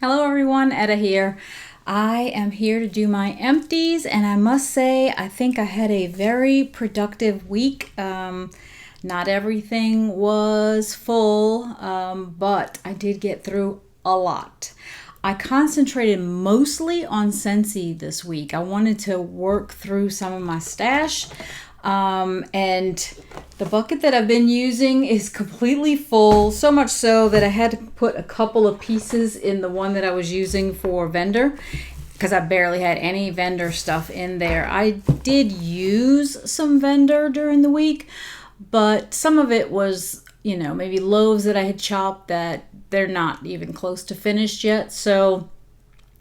Hello everyone, Etta here. I am here to do my empties, and I must say I think I had a very productive week. Not everything was full, but I did get through a lot. I concentrated mostly on Scentsy this week. I wanted to work through some of my stash. And the bucket that I've been using is completely full, so much so that I had to put a couple of pieces in the one that I was using for vendor because I barely had any vendor stuff in there. I did use some vendor during the week, but some of it was, maybe loaves that I had chopped that they're not even close to finished yet. So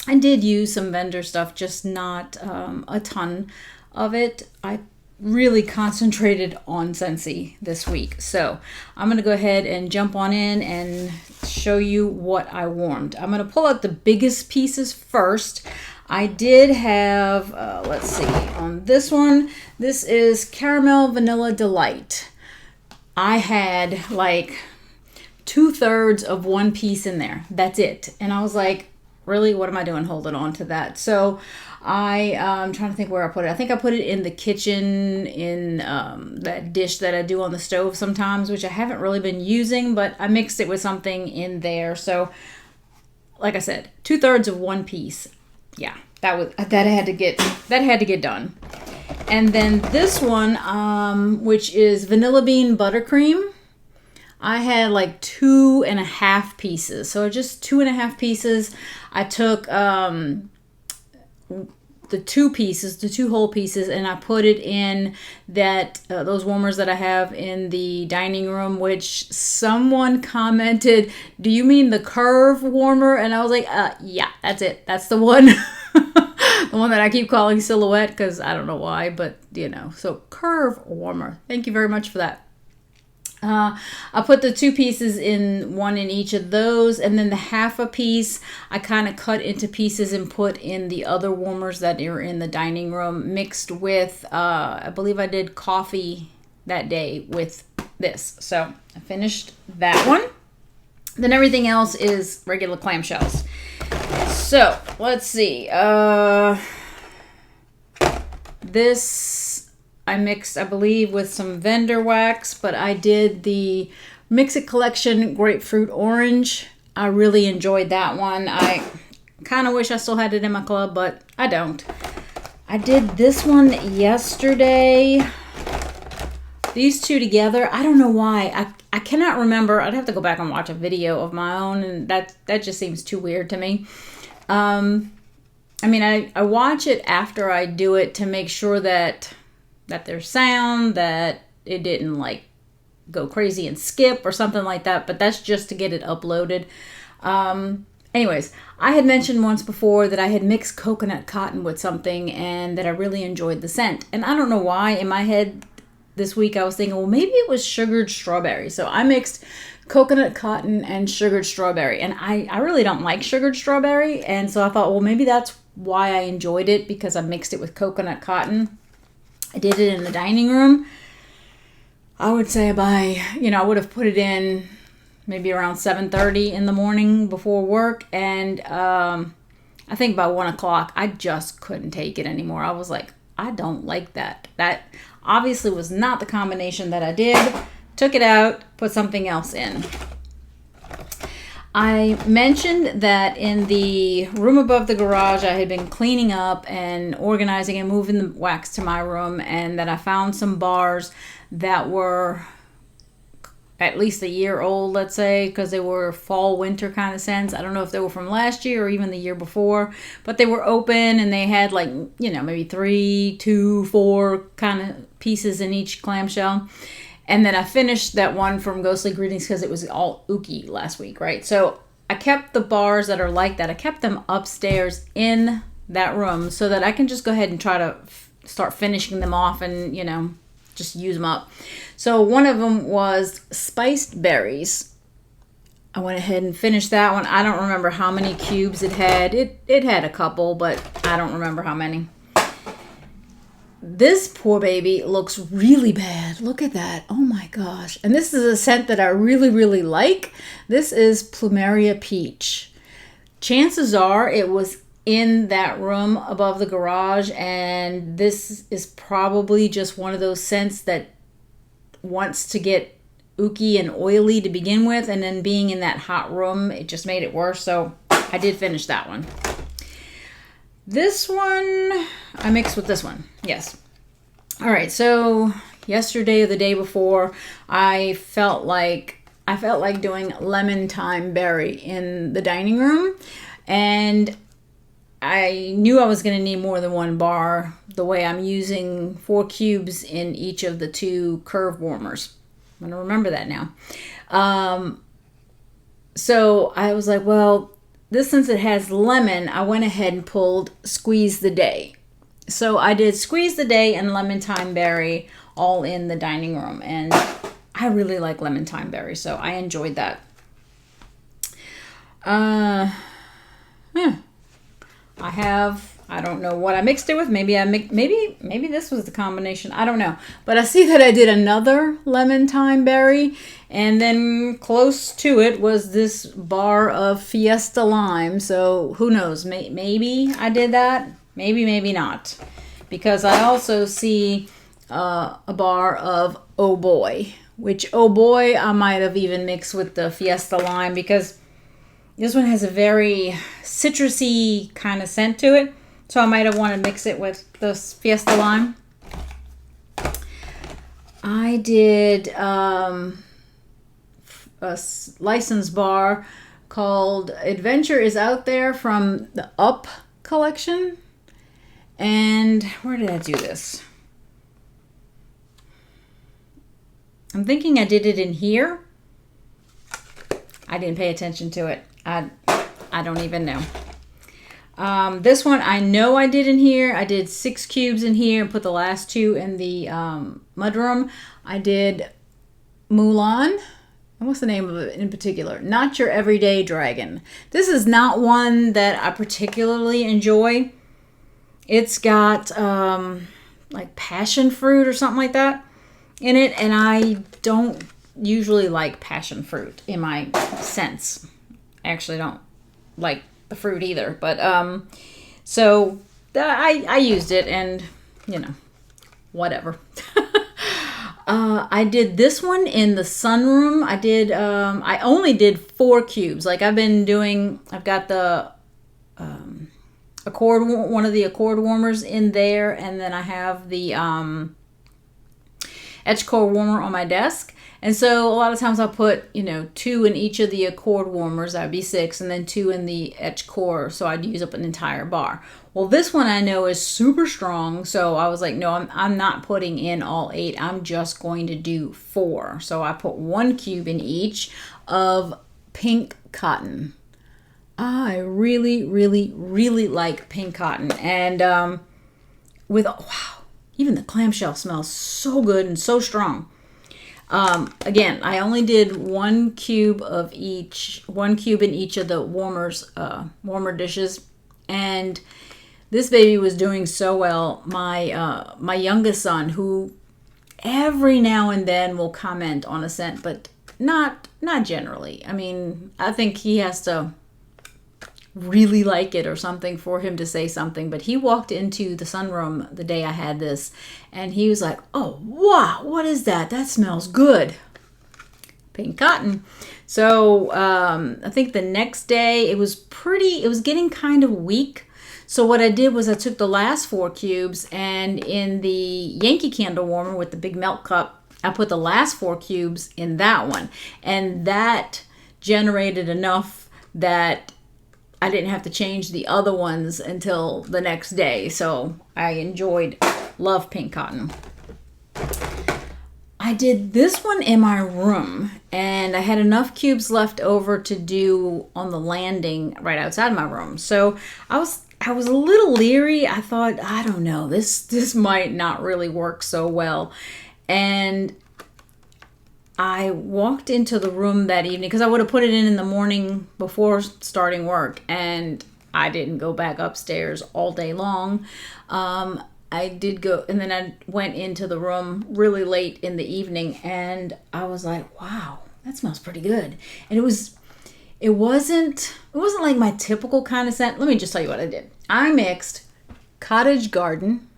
I did use some vendor stuff, just not a ton of it. I really concentrated on Scentsy this week. So I'm going to go ahead and jump on in and show you what I warmed. I'm going to pull out the biggest pieces first. I did have, let's see, on this one, this is Caramel Vanilla Delight. I had like 2/3 of one piece in there. That's it. And I was like, really, what am I doing holding on to that? So I'm trying to think where I put it. I think I put it in the kitchen in that dish that I do on the stove sometimes, which I haven't really been using, but I mixed it with something in there. So like I said, 2/3 of one piece. Yeah, that had to get done. And then this one, which is vanilla bean buttercream. I had like 2.5 pieces. So just 2.5 pieces. I took the two whole pieces, and I put it in that those warmers that I have in the dining room, which someone commented, do you mean the curve warmer? And I was like, yeah, that's it. That's the one. The one that I keep calling silhouette because I don't know why, but so curve warmer. Thank you very much for that. I put the two pieces in, one in each of those, and then the half a piece I kind of cut into pieces and put in the other warmers that are in the dining room, mixed with, I believe I did coffee that day with this. So I finished that one. Then everything else is regular clamshells. So let's see. This I mixed, I believe, with some vendor wax, but I did the Mix It Collection Grapefruit Orange. I really enjoyed that one. I kind of wish I still had it in my club, but I don't. I did this one yesterday. These two together, I don't know why. I cannot remember. I'd have to go back and watch a video of my own, and that just seems too weird to me. I watch it after I do it to make sure that there's sound, that it didn't like go crazy and skip or something like that, but that's just to get it uploaded. Anyways, I had mentioned once before that I had mixed coconut cotton with something and that I really enjoyed the scent. And I don't know why, in my head this week I was thinking, well, maybe it was sugared strawberry. So I mixed coconut cotton and sugared strawberry, and I really don't like sugared strawberry, and so I thought, well, maybe that's why I enjoyed it, because I mixed it with coconut cotton. I did it in the dining room. I would say I would have put it in maybe around 7:30 in the morning before work. And I think by 1 o'clock, I just couldn't take it anymore. I was like, I don't like that. That obviously was not the combination that I did. Took it out, put something else in. I mentioned that in the room above the garage, I had been cleaning up and organizing and moving the wax to my room, and that I found some bars that were at least a year old, let's say, because they were fall winter kind of scents. I don't know if they were from last year or even the year before, but they were open and they had like, maybe 3, 2, 4 kind of pieces in each clamshell. And then I finished that one from Ghostly Greetings because it was all ooky last week, right? So I kept the bars that are like that. I kept them upstairs in that room so that I can just go ahead and try to start finishing them off and, just use them up. So one of them was spiced berries. I went ahead and finished that one. I don't remember how many cubes it had. It had a couple, but I don't remember how many. This poor baby looks really bad. Look at that. Oh my gosh. And this is a scent that I really, really like. This is Plumeria Peach. chances are it was in that room above the garage, and this is probably just one of those scents that wants to get ooky and oily to begin with, and then being in that hot room, it just made it worse. So I did finish that one. This one I mixed with this one. Yes. All right, so yesterday or the day before, I felt like doing lemon thyme berry in the dining room, and I knew I was going to need more than one bar, the way I'm using 4 cubes in each of the 2 curve warmers. I'm going to remember that now. So I was like, well, this, since it has lemon, I went ahead and pulled Squeeze the Day. So I did Squeeze the Day and lemon thyme berry all in the dining room. And I really like lemon thyme berry, so I enjoyed that. I don't know what I mixed it with. Maybe this was the combination. I don't know. But I see that I did another lemon thyme berry, and then close to it was this bar of Fiesta lime. So who knows? Maybe I did that. Maybe not. Because I also see a bar of Oh Boy, which Oh Boy I might have even mixed with the Fiesta lime, because this one has a very citrusy kind of scent to it. So I might have wanted to mix it with the Fiesta lime. I did a license bar called Adventure is Out There from the Up collection. And where did I do this? I'm thinking I did it in here. I didn't pay attention to it. I don't even know. This one I know I did in here. I did 6 cubes in here and put the last 2 in the mudroom. I did Mulan. And what's the name of it in particular? Not Your Everyday Dragon. This is not one that I particularly enjoy. It's got like passion fruit or something like that in it, and I don't usually like passion fruit in my scents. I actually don't like the fruit either, but so I used it, and you know, whatever. I did this one in the sunroom. I only did 4 cubes. Like I've got the one of the accord warmers in there, and then I have the edge core warmer on my desk. And so a lot of times I'll put, 2 in each of the accord warmers. That'd be 6, and then 2 in the edge core. So I'd use up an entire bar. Well, this one I know is super strong. So I was like, no, I'm not putting in all 8. I'm just going to do 4. So I put 1 cube in each of pink cotton. I really, really, really like pink cotton. And wow, even the clamshell smells so good and so strong. Again, I only did 1 cube in each of the warmer dishes, and this baby was doing so well. My youngest son, who every now and then will comment on a scent, but not generally. I mean, I think he has to really like it or something for him to say something, but he walked into the sunroom the day I had this, and he was like, oh wow, what is that? That smells good. Pink cotton. So I think the next day it was getting kind of weak. So what I did was I took the last 4 cubes, and in the Yankee candle warmer with the big melt cup, I put the last 4 cubes in that one, and that generated enough that I didn't have to change the other ones until the next day. So I love pink cotton. I did this one in my room, and I had enough cubes left over to do on the landing right outside my room. So I was a little leery. I thought, I don't know, this might not really work so well. And I walked into the room that evening because I would have put it in the morning before starting work, and I didn't go back upstairs all day long. I did go, and then I went into the room really late in the evening, and I was like, wow, that smells pretty good. And it it wasn't like my typical kind of scent. Let me just tell you what I did. I mixed Cottage Garden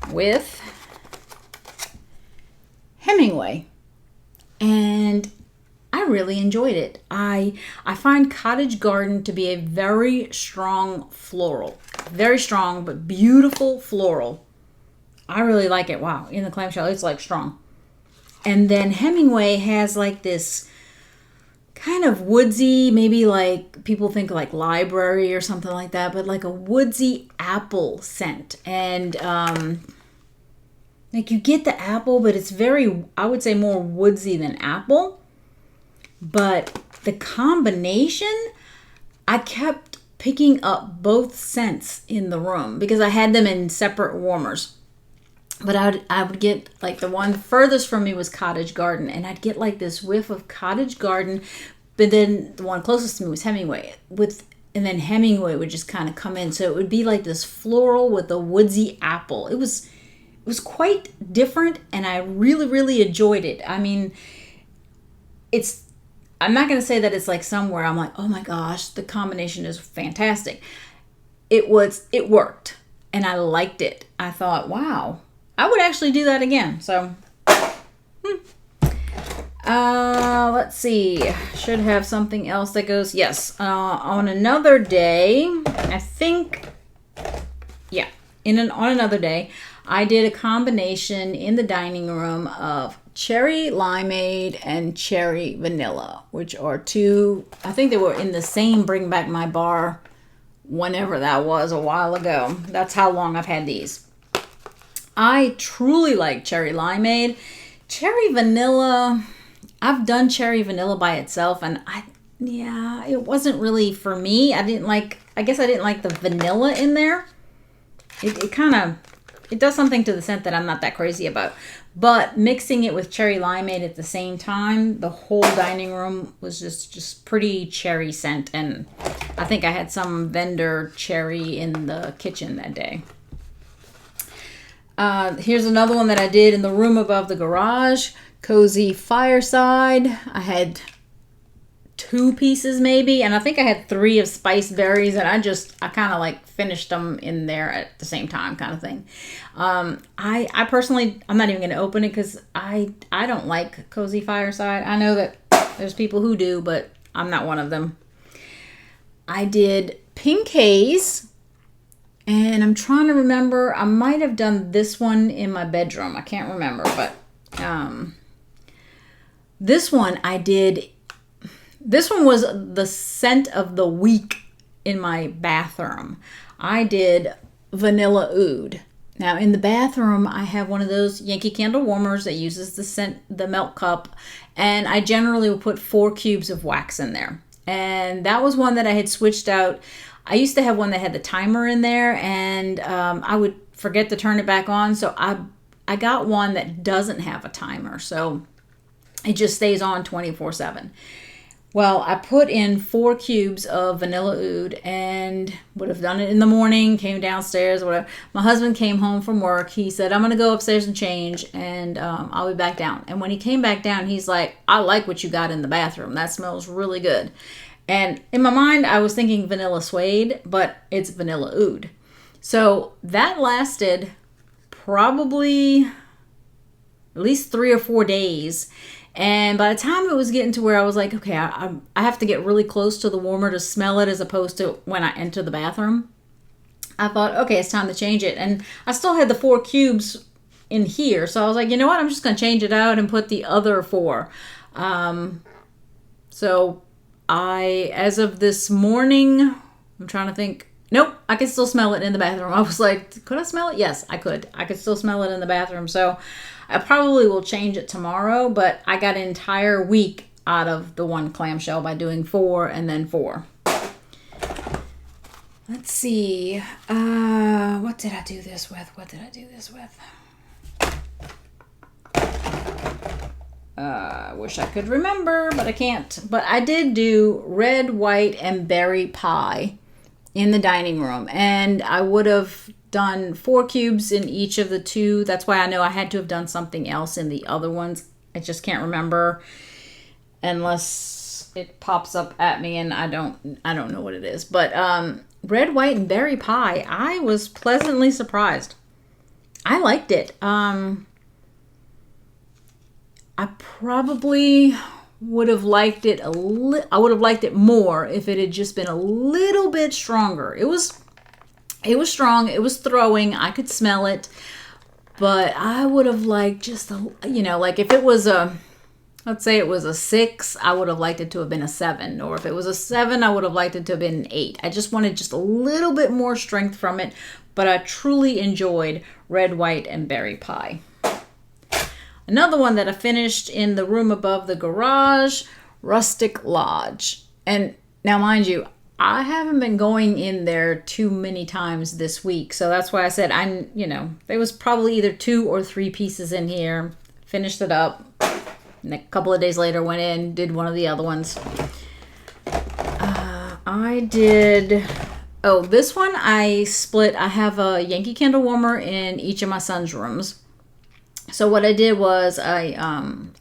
with Hemingway, and I really enjoyed it. I find Cottage Garden to be a very strong floral. Very strong, but beautiful floral. I really like it. Wow, in the clamshell, it's like strong. And then Hemingway has like this kind of woodsy, maybe like people think like library or something like that, but like a woodsy apple scent. And like you get the apple, but it's very, I would say more woodsy than apple. But the combination, I kept picking up both scents in the room because I had them in separate warmers. But I would get, like, the one furthest from me was Cottage Garden, and I'd get like this whiff of Cottage Garden, but then the one closest to me was Hemingway, and then Hemingway would just kind of come in. So it would be like this floral with a woodsy apple. It was quite different, and I really, really enjoyed it. I mean, I'm not going to say that it's like somewhere I'm like, oh my gosh, the combination is fantastic. It worked, and I liked it. I thought, wow, I would actually do that again. So, let's see. Should have something else that goes, yes, on another day, I think, yeah, on another day, I did a combination in the dining room of cherry limeade and cherry vanilla, which are two, I think they were in the same Bring Back My Bar whenever that was, a while ago. That's how long I've had these. I truly like cherry limeade. Cherry vanilla, I've done cherry vanilla by itself, and it wasn't really for me. I guess I didn't like the vanilla in there. It does something to the scent that I'm not that crazy about. But mixing it with cherry limeade at the same time, the whole dining room was just pretty cherry scent. And I think I had some vendor cherry in the kitchen that day. Here's another one that I did in the room above the garage. Cozy Fireside. I had 2 pieces maybe, and I think I had 3 of spice berries, and I kind of like finished them in there at the same time, kind of thing. I personally, I'm not even going to open it because I don't like Cozy Fireside. I know that there's people who do, but I'm not one of them. I did Pink Haze, and I'm trying to remember, I might have done this one in my bedroom. I can't remember, but this one I did. This one was the scent of the week in my bathroom. I did Vanilla Oud. Now, in the bathroom, I have one of those Yankee Candle warmers that uses the melt cup, and I generally will put 4 cubes of wax in there. And that was one that I had switched out. I used to have one that had the timer in there, and I would forget to turn it back on. So I got one that doesn't have a timer, so it just stays on 24/7. Well, I put in 4 cubes of Vanilla Oud and would have done it in the morning, came downstairs, whatever. My husband came home from work. He said, I'm going to go upstairs and change, and I'll be back down. And when he came back down, he's like, I like what you got in the bathroom. That smells really good. And in my mind, I was thinking vanilla suede, but it's Vanilla Oud. So that lasted probably at least 3 or 4 days. And by the time it was getting to where I was like, okay, I have to get really close to the warmer to smell it as opposed to when I enter the bathroom, I thought, okay, it's time to change it. And I still had the 4 cubes in here. So I was like, you know what? I'm just going to change it out and put the other 4. So as of this morning, I'm trying to think. Nope, I could still smell it in the bathroom. I was like, could I smell it? Yes, I could. I could still smell it in the bathroom. So I probably will change it tomorrow, but I got an entire week out of the one clamshell by doing 4 and then 4. Let's see. What did I do this with? I wish I could remember, but I can't. But I did do red, white, and berry pie in the dining room, and I would have done 4 cubes in each of the 2. That's why I know I had to have done something else in the other ones. I just can't remember unless it pops up at me and I don't know what it is. But red, white, and berry pie, I was pleasantly surprised. I liked it. I probably would have liked it I would have liked it more if it had just been a little bit stronger. It was strong. It was throwing. I could smell it. But I would have liked just like if it was let's say it was a 6, I would have liked it to have been a 7. Or if it was a 7, I would have liked it to have been an 8. I just wanted just a little bit more strength from it. But I truly enjoyed red, white, and berry pie. Another one that I finished in the room above the garage, Rustic Lodge. And now, mind you, I haven't been going in there too many times this week. So that's why I said, there was probably either 2 or 3 pieces in here. Finished it up. And a couple of days later, went in, did one of the other ones. This one I split. I have a Yankee Candle warmer in each of my son's rooms. So what I did was I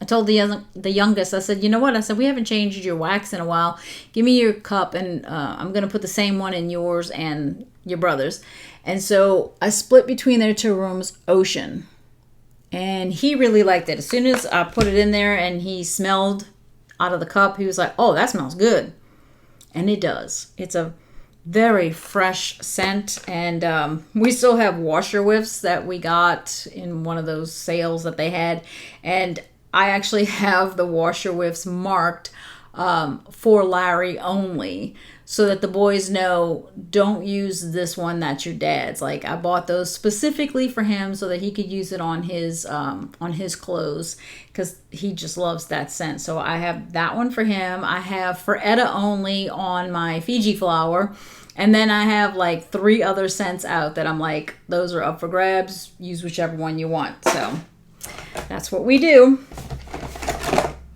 told the youngest, I said, you know what? I said, we haven't changed your wax in a while. Give me your cup, and I'm going to put the same one in yours and your brother's. And so I split between their 2 rooms, Ocean. And he really liked it. As soon as I put it in there and he smelled out of the cup, he was like, oh, that smells good. And it does. It's a very fresh scent, and we still have washer whiffs that we got in one of those sales that they had, and I actually have the washer whiffs marked for Larry only, so that the boys know, don't use this one, that's your dad's. Like, I bought those specifically for him so that he could use it on his clothes, because he just loves that scent. So I have that one for him. I have for Etta only on my Fiji flower. And then I have like 3 other scents out that I'm like, those are up for grabs. Use whichever one you want. So that's what we do.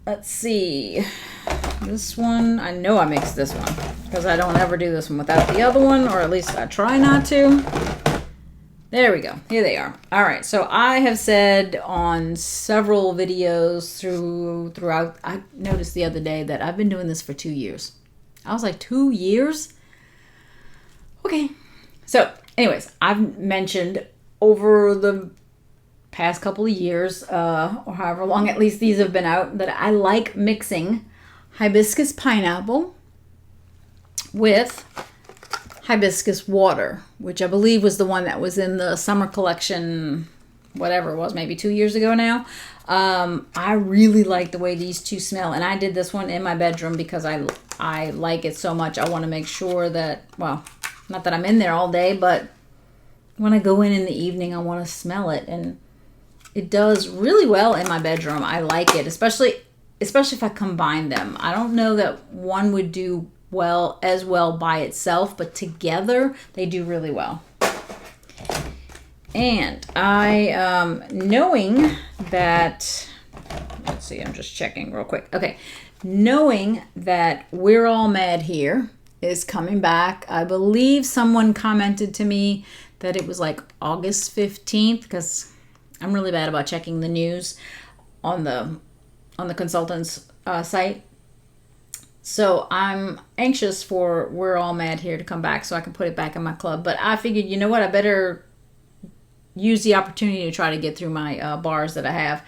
Let's see. This one, I know I mixed this one because I don't ever do this one without the other one, or at least I try not to. There we go. Here they are. All right. So I have said on several videos throughout, I noticed the other day that I've been doing this for 2 years. I was like, 2 years? Okay. So anyways, I've mentioned over the past couple of years, or however long at least these have been out, that I like mixing hibiscus pineapple with hibiscus water, which I believe was the one that was in the summer collection, whatever it was, maybe 2 years ago now. I really like the way these two smell, and I did this one in my bedroom because I like it so much. I want to make sure that, well, not that I'm in there all day, but when I go in the evening, I want to smell it, and it does really well in my bedroom. I like it, especially if I combine them. I don't know that one would do as well by itself, but together they do really well. And I, knowing that, let's see, I'm just checking real quick. Okay, knowing that We're All Mad Here is coming back. I believe someone commented to me that it was like August 15th, because I'm really bad about checking the news on the consultant's site. So I'm anxious for We're All Mad Here to come back so I can put it back in my club. But I figured, you know what, I better use the opportunity to try to get through my bars that I have.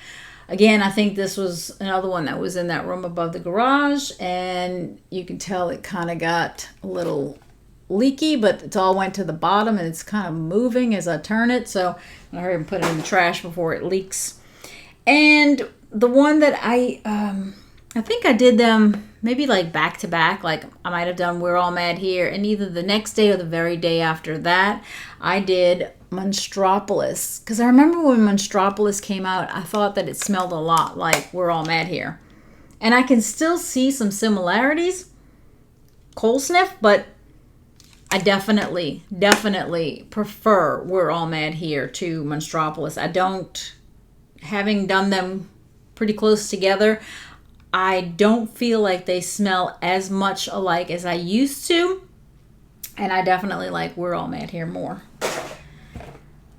Again, I think this was another one that was in that room above the garage, and you can tell it kind of got a little leaky, but it all went to the bottom, and it's kind of moving as I turn it. So I'm hurry and put it in the trash before it leaks. And the one that I think I did them maybe like back to back. Like I might have done We're All Mad Here, and either the next day or the very day after that, I did Monstropolis. Because I remember when Monstropolis came out, I thought that it smelled a lot like We're All Mad Here. And I can still see some similarities, coal sniff, but I definitely prefer We're All Mad Here to Monstropolis. I don't, having done them pretty close together, I don't feel like they smell as much alike as I used to. And I definitely like We're All Mad Here more.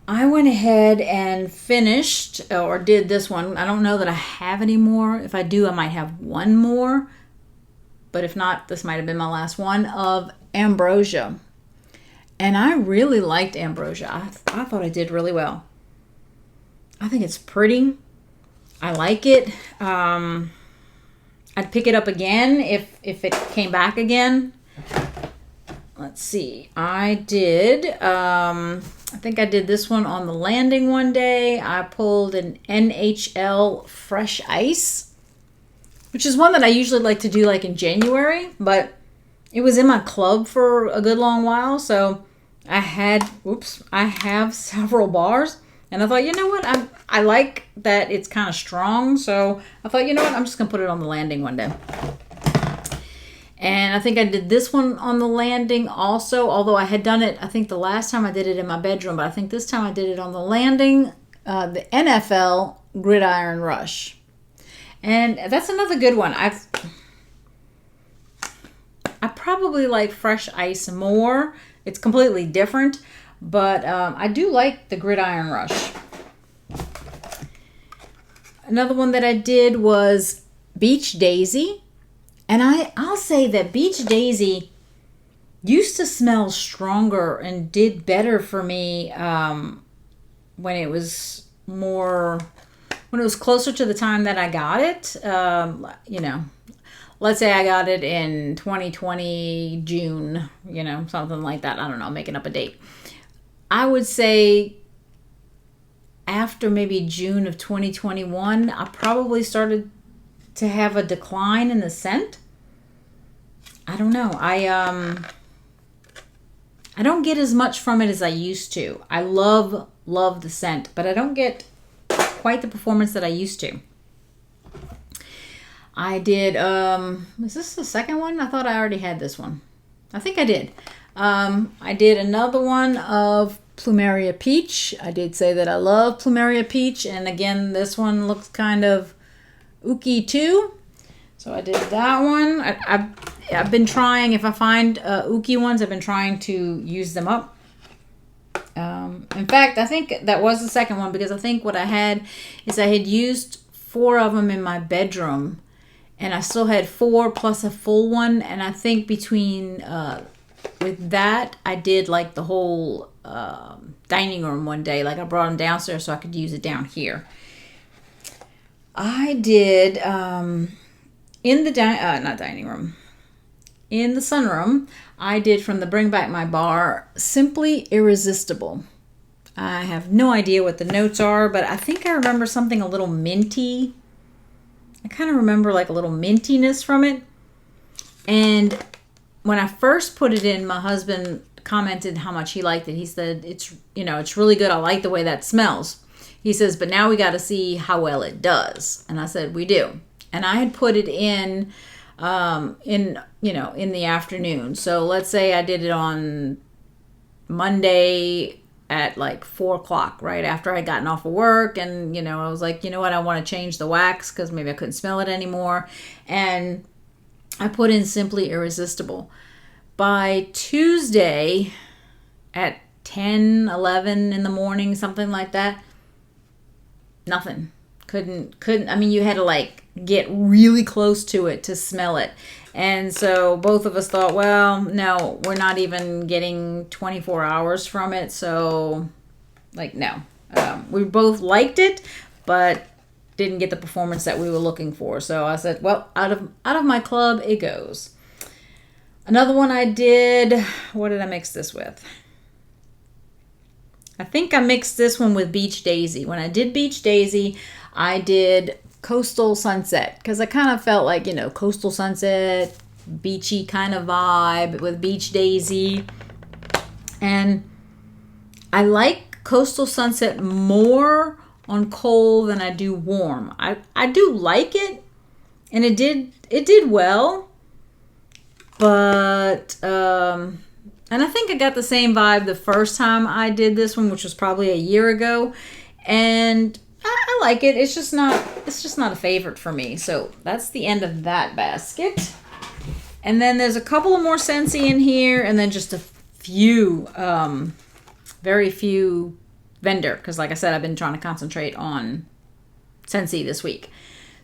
I went ahead and finished, or did this one. I don't know that I have any more. If I do, I might have one more. but if not, this might have been my last one, of Ambrosia. And I really liked Ambrosia. I thought I did really well. I think it's pretty. I like it. I'd pick it up again if it came back again. Let's see. I did. I think I did this one on the landing one day. I pulled an NHL Fresh Ice, which is one that I usually like to do like in January, but it was in my club for a good long while, so I have several bars, and I thought, you know what, I like that it's kind of strong, so I thought, you know what, I'm just gonna put it on the landing one day. And I think I did this one on the landing also, although I had done it, I think the last time I did it in my bedroom, but I think this time I did it on the landing, the NFL Gridiron Rush. And that's another good one. I probably like Fresh Ice more. It's completely different, but I do like the Gridiron Rush. Another one that I did was Beach Daisy. And I'll say that Beach Daisy used to smell stronger and did better for me when it was closer to the time that I got it. Let's say I got it in 2020, June, something like that. I don't know, making up a date. I would say after maybe June of 2021, I probably started to have a decline in the scent. I don't know. I don't get as much from it as I used to. I love the scent, but I don't get quite the performance that I used to. I did, is this the second one? I thought I already had this one. I think I did. I did another one of Plumeria Peach. I did say that I love Plumeria Peach, and again, this one looks kind of ooky too, so I did that one. I've been trying, if I find ooky ones, I've been trying to use them up. In fact, I think that was the second one, because I think what I had is I had used 4 of them in my bedroom, and I still had 4 plus a full one, and I think between with that I did like the whole dining room one day. Like I brought them downstairs so I could use it down here. I did in the not dining room, in the sunroom, I did from the Bring Back My Bar Simply Irresistible. I have no idea what the notes are, but I think I remember something a little minty. I kind of remember like a little mintiness from it. And when I first put it in, my husband commented how much he liked it. He said, it's really good. I like the way that smells. He says, but now we got to see how well it does. And I said, we do. And I had put it in the afternoon. So let's say I did it on Monday at like 4:00, right after I'd gotten off of work. And, I was like, you know what? I want to change the wax because maybe I couldn't smell it anymore. And I put in Simply Irresistible. By Tuesday at 10, 11 in the morning, something like that, nothing. Couldn't. I mean, you had to like get really close to it to smell it. And so both of us thought, well, no, we're not even getting 24 hours from it. So like, no, we both liked it, but didn't get the performance that we were looking for. So I said, well, out of my club it goes. Another one I did, what did I mix this with? I think I mixed this one with Beach Daisy. When I did Beach Daisy, I did Coastal Sunset, because I kind of felt like, Coastal Sunset, beachy kind of vibe with Beach Daisy. And I like Coastal Sunset more on cold than I do warm. I do like it, and it did well. But, and I think I got the same vibe the first time I did this one, which was probably a year ago. And I like it. It's just not a favorite for me. So that's the end of that basket. And then there's a couple of more Scentsy in here, and then just a few, very few vendor. Because like I said, I've been trying to concentrate on Scentsy this week.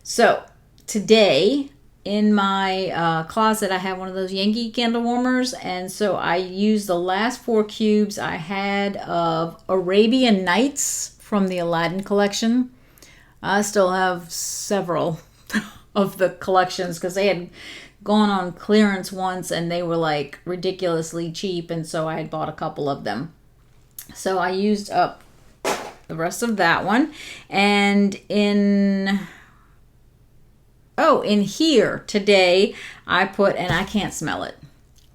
So today in my closet, I have one of those Yankee candle warmers, and so I used the last 4 cubes I had of Arabian Nights from the Aladdin collection. I still have several of the collections because they had gone on clearance once and they were like ridiculously cheap, and so I had bought a couple of them. So I used up the rest of that one. And in here today, I put, and I can't smell it.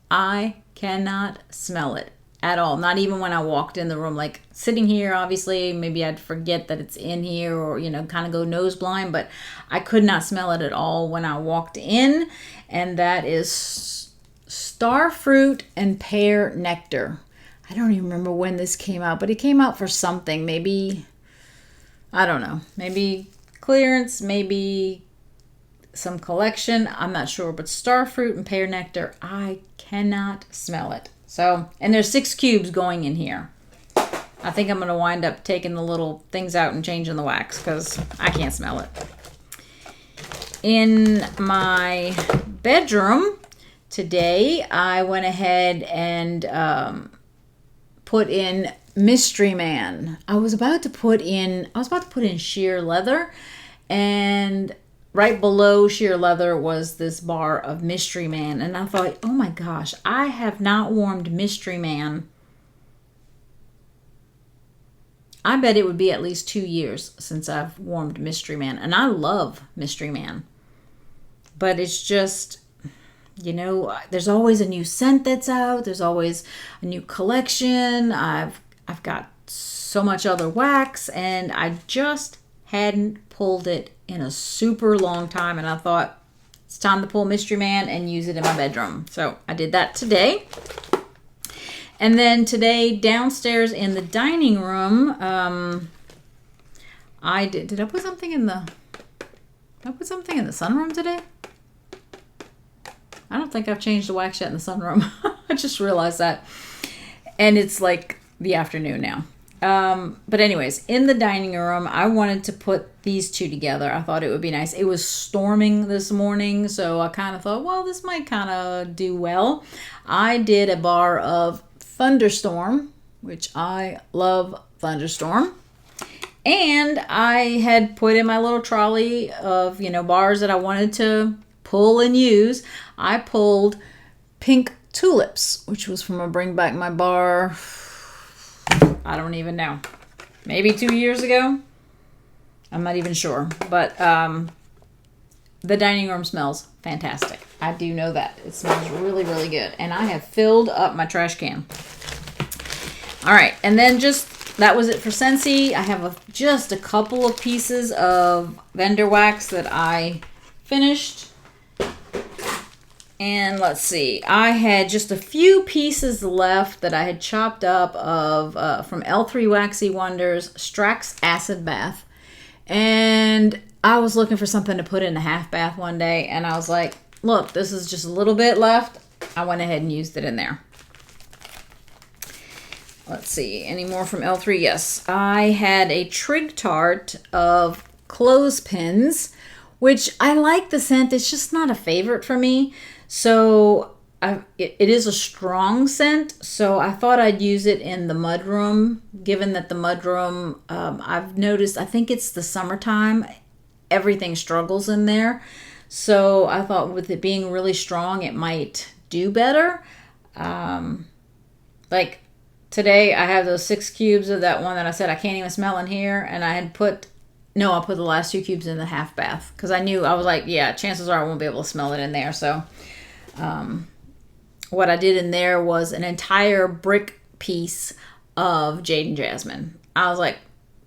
I cannot smell it at all. Not even when I walked in the room. Like sitting here, obviously, maybe I'd forget that it's in here or, kind of go nose blind, but I could not smell it at all when I walked in. And that is Starfruit and Pear Nectar. I don't even remember when this came out, but it came out for something. Maybe, I don't know, maybe clearance, maybe some collection. I'm not sure, but Starfruit and Pear Nectar, I cannot smell it. So, and there's 6 cubes going in here. I think I'm going to wind up taking the little things out and changing the wax because I can't smell it. In my bedroom today, I went ahead and put in Mystery Man. I was about to put in sheer leather, and right below sheer leather was this bar of Mystery Man, and I thought, oh my gosh, I have not warmed Mystery Man. I bet it would be at least 2 years since I've warmed Mystery Man, and I love Mystery Man. But it's just, there's always a new scent that's out. There's always a new collection. I've got so much other wax, and I just hadn't pulled it in a super long time, and I thought it's time to pull Mystery Man and use it in my bedroom. So I did that today. And then today downstairs in the dining room, did I put something in the sunroom today? I don't think I've changed the wax yet in the sunroom. I just realized that. And it's like the afternoon now. But anyways, in the dining room, I wanted to put these two together. I thought it would be nice. It was storming this morning, so I kind of thought, well, this might kind of do well. I did a bar of Thunderstorm, which I love Thunderstorm. And I had put in my little trolley of, bars that I wanted to pull and use. I pulled Pink Tulips, which was from a Bring Back My Bar, I don't even know, maybe 2 years ago. I'm not even sure. But the dining room smells fantastic. I do know that. It smells really, really good. And I have filled up my trash can. All right. And then that was it for Scentsy. I have just a couple of pieces of vendor wax that I finished. And let's see, I had just a few pieces left that I had chopped up of from L3 Waxy Wonders Strax Acid Bath. And I was looking for something to put in a half bath one day, and I was like, look, this is just a little bit left. I went ahead and used it in there. Let's see, any more from L3? Yes, I had a Trig Tart of clothespins, which I like the scent. It's just not a favorite for me. So it is a strong scent, so I thought I'd use it in the mudroom, given that the mudroom, I've noticed, I think it's the summertime, everything struggles in there. So I thought with it being really strong, it might do better. Like today, I have those 6 cubes of that one that I said I can't even smell in here, and I put the last 2 cubes in the half bath, because I was like, yeah, chances are I won't be able to smell it in there, so... what I did in there was an entire brick piece of Jade and Jasmine. I was like,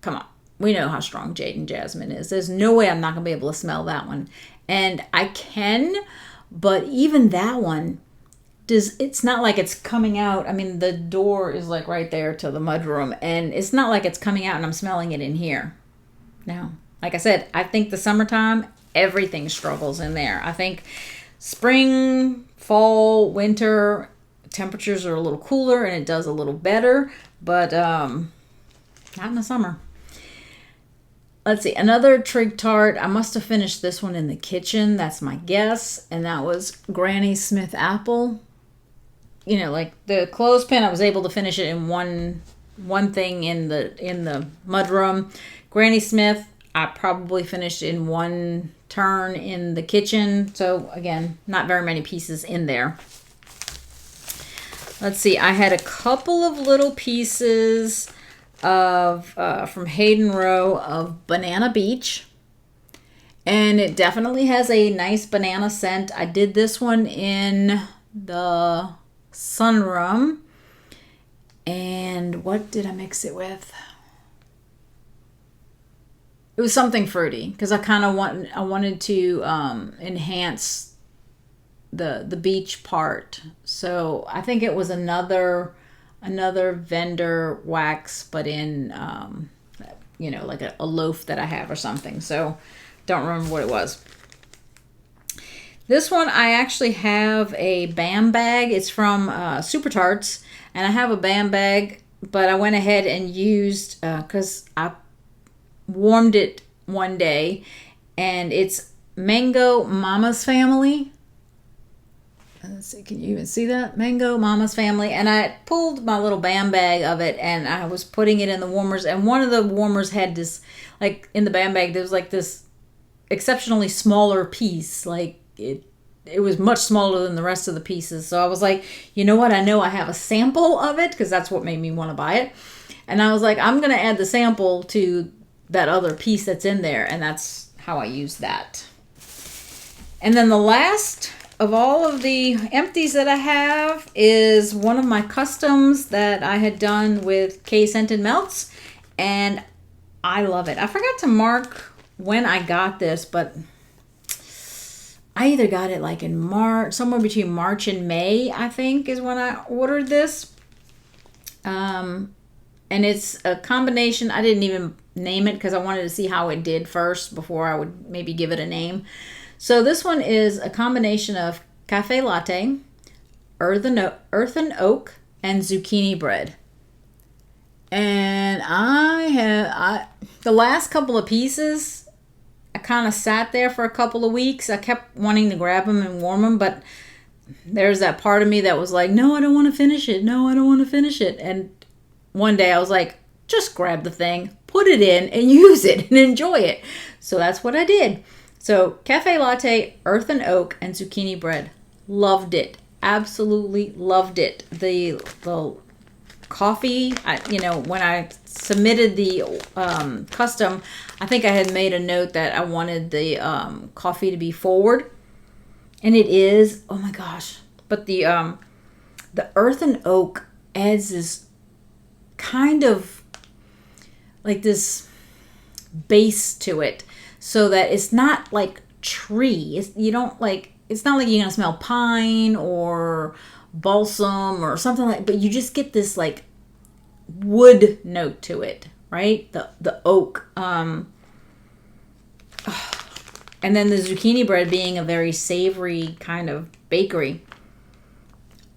come on, we know how strong Jade and Jasmine is. There's no way I'm not going to be able to smell that one. And I can, but even that one, it's not like it's coming out. I mean, the door is like right there to the mudroom, and it's not like it's coming out and I'm smelling it in here. No. Like I said, I think the summertime, everything struggles in there. I think spring, fall, winter, temperatures are a little cooler and it does a little better, but not in the summer. Let's see, another trig tart. I must have finished this one in the kitchen. That's my guess. And that was Granny Smith apple. You know, like the clothespin, I was able to finish it in one thing in the mudroom. Granny Smith, I probably finished in one turn in the kitchen. So again, not very many pieces in there. Let's see, I had a couple of little pieces of from Hayden Row of Banana Beach, and it definitely has a nice banana scent. I did this one in the sunroom, and what did I mix it with? It was something fruity because I wanted to enhance the beach part. So I think it was another vendor wax, but in like a loaf that I have or something. So don't remember what it was. This one I actually have a BAM bag. It's from Super Tarts, and I have a BAM bag, but I went ahead and used because I warmed it one day, and it's Mango Mama's Family. Let's see, can you even see that? Mango Mama's Family. And I pulled my little BAM bag of it, and I was putting it in the warmers, and one of the warmers had this, like in the BAM bag, there was like this exceptionally smaller piece. Like it was much smaller than the rest of the pieces. So I was like, you know what? I know I have a sample of it because that's what made me want to buy it. And I was like, I'm going to add the sample to that other piece that's in there. And that's how I use that. And then the last of all of the empties that I have is one of my customs that I had done with K Scented Melts. And I love it. I forgot to mark when I got this, but I either got it like in March, somewhere between March and May, I think, is when I ordered this. And it's a combination. I didn't even name it because I wanted to see how it did first before I would maybe give it a name. So this one is a combination of cafe latte, earthen oak, and zucchini bread. And the last couple of pieces, I kind of sat there for a couple of weeks. I kept wanting to grab them and warm them, but there's that part of me that was like, no, I don't want to finish it. No, I don't want to finish it. And one day I was like, just grab the thing, put it in, and use it and enjoy it. So that's what I did. So cafe latte, earthen oak, and zucchini bread. Loved it. Absolutely loved it. The coffee, when I submitted the custom, I think I had made a note that I wanted the coffee to be forward. And it is. Oh my gosh. But the earthen oak adds this kind of like this base to it, so that it's not like tree. It's not like you're gonna smell pine or balsam or something like, but you just get this like wood note to it, right? The oak. And then the zucchini bread being a very savory kind of bakery.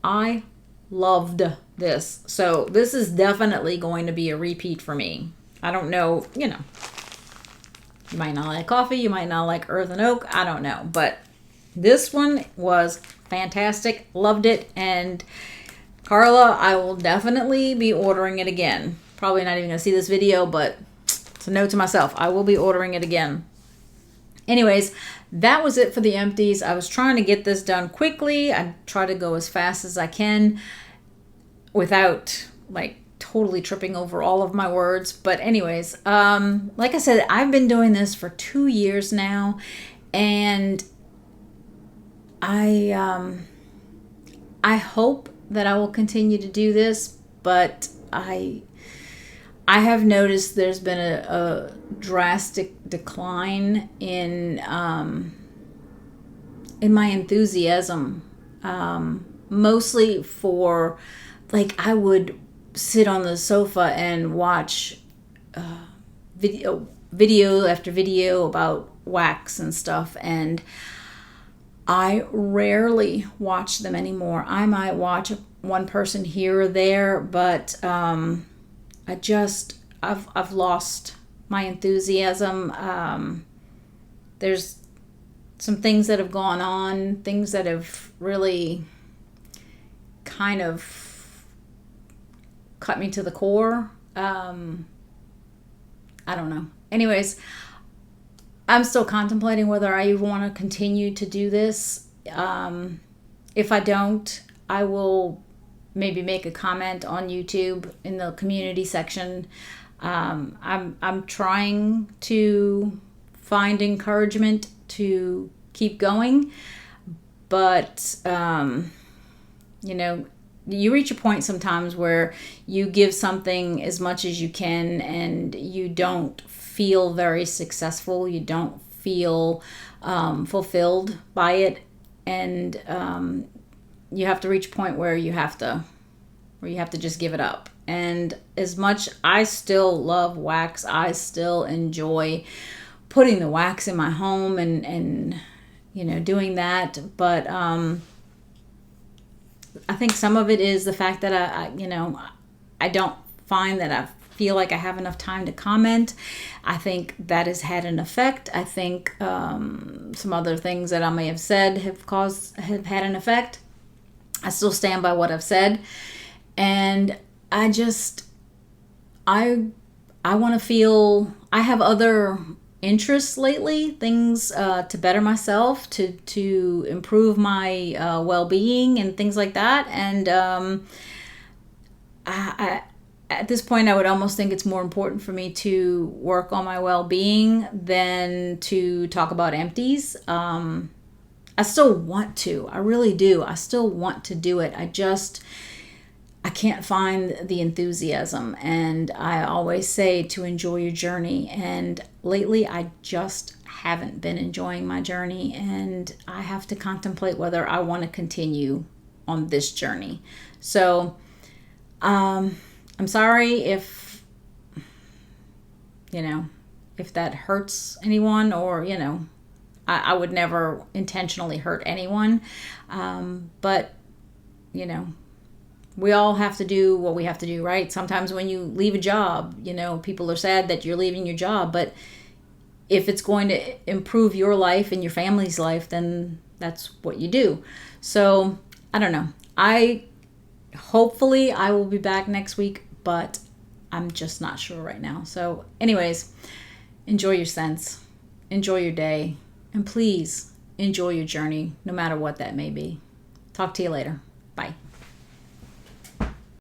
I loved this. So this is definitely going to be a repeat for me. I don't know, you might not like coffee, you might not like earthen oak, I don't know. But this one was fantastic. Loved it. And Carla, I will definitely be ordering it again. Probably not even going to see this video, but it's a note to myself. I will be ordering it again. Anyways, that was it for the empties. I was trying to get this done quickly. I try to go as fast as I can without like totally tripping over all of my words. But anyways, like I said, I've been doing this for 2 years now, and I hope that I will continue to do this, but I have noticed there's been a drastic decline in my enthusiasm, mostly for, like, I would sit on the sofa and watch video after video about wax and stuff, and I rarely watch them anymore. I might watch one person here or there, but I've lost my enthusiasm. There's some things that have gone on, things that have really kind of cut me to the core. I don't know. Anyways, I'm still contemplating whether I even want to continue to do this. If I don't, I will maybe make a comment on YouTube in the community section. I'm trying to find encouragement to keep going, but you reach a point sometimes where you give something as much as you can and you don't feel very successful. You don't feel fulfilled by it, and you have to reach a point where you have to just give it up. And as much, I still love wax. I still enjoy putting the wax in my home and doing that. But I think some of it is the fact that I don't find that I feel like I have enough time to comment. I think that has had an effect. I think some other things that I may have said have had an effect. I still stand by what I've said, and I want to feel. I have other interests lately, things to better myself, to improve my well-being and things like that. And I at this point, I would almost think it's more important for me to work on my well-being than to talk about empties. I still want to. I really do. I still want to do it. I can't find the enthusiasm. And I always say to enjoy your journey. And lately, I just haven't been enjoying my journey. And I have to contemplate whether I want to continue on this journey. So, I'm sorry if that hurts anyone, or, I would never intentionally hurt anyone. But, we all have to do what we have to do, right? Sometimes when you leave a job, people are sad that you're leaving your job, but if it's going to improve your life and your family's life, then that's what you do. So, I don't know. Hopefully I will be back next week, but I'm just not sure right now. So anyways, enjoy your scents, enjoy your day, and please enjoy your journey, no matter what that may be. Talk to you later. Bye.